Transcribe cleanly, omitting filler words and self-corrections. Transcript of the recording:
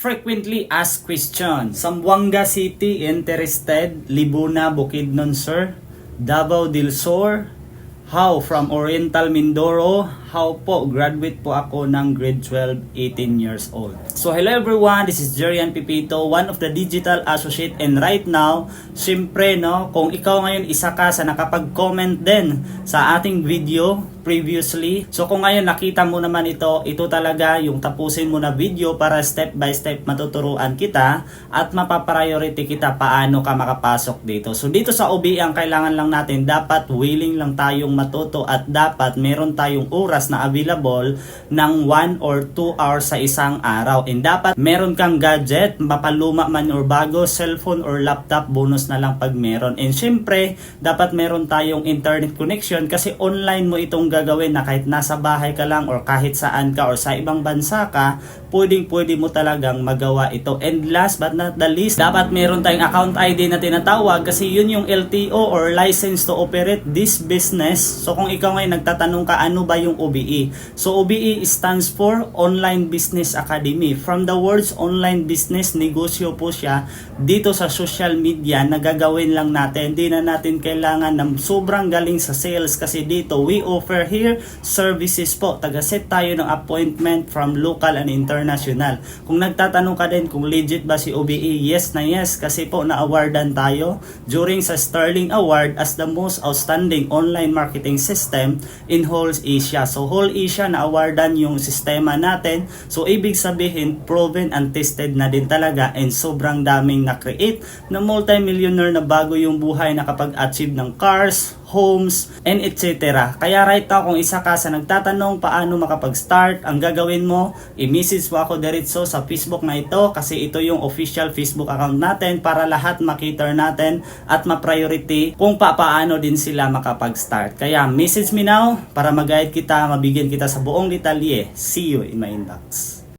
Frequently asked question. Zamboanga City interested? Libuna, Bukidnon sir? Davao del Sur? How? From Oriental Mindoro? How po? Graduate po ako ng grade 12, 18 years old. So hello everyone, this is Jerian Pipito, one of the digital associate, and right now, syempre no, kung ikaw ngayon isa ka sa nakapag-comment din sa ating video previously. So kung ngayon nakita mo naman ito talaga yung tapusin mo na video para step by step matuturuan kita at mapapriority kita paano ka makapasok dito. So dito sa OBE ang kailangan lang natin, dapat willing lang tayong matuto at dapat meron tayong oras na available ng 1 or 2 hours sa isang araw. And dapat meron kang gadget, mapaluma man or bago, cellphone or laptop, bonus na lang pag meron. And syempre, dapat meron tayong internet connection kasi online mo itong gagawin na kahit nasa bahay ka lang or kahit saan ka or sa ibang bansa ka, pwede mo talagang magawa ito. And last but not the least, dapat meron tayong account ID na tinatawag kasi yun yung LTO or license to operate this business. So kung ikaw ngayon nagtatanong ka ano ba yung OBE? So OBE stands for Online Business Academy. From the words online business, negosyo po siya dito sa social media na gagawin lang natin. Hindi na natin kailangan ng sobrang galing sa sales kasi dito we offer here services po. Taga-set tayo ng appointment from local and international. Kung nagtatanong ka din kung legit ba si OBE, yes na yes kasi po na-awardan tayo during sa Sterling Award as the most outstanding online marketing system in whole Asia. So whole Asia na-awardan yung sistema natin. So ibig sabihin proven and tested na din talaga and sobrang daming na-create na multi-millionaire na bago yung buhay na kapag-achieve ng cars, homes, and etc. Kaya right now kung isa ka sa nagtatanong paano makapag-start, ang gagawin mo, i-message mo ako diretso sa Facebook na ito kasi ito yung official Facebook account natin para lahat makita natin at ma-priority kung paano din sila makapag-start. Kaya message me now para mag-guide kita, mabigyan kita sa buong detalye. See you in my inbox.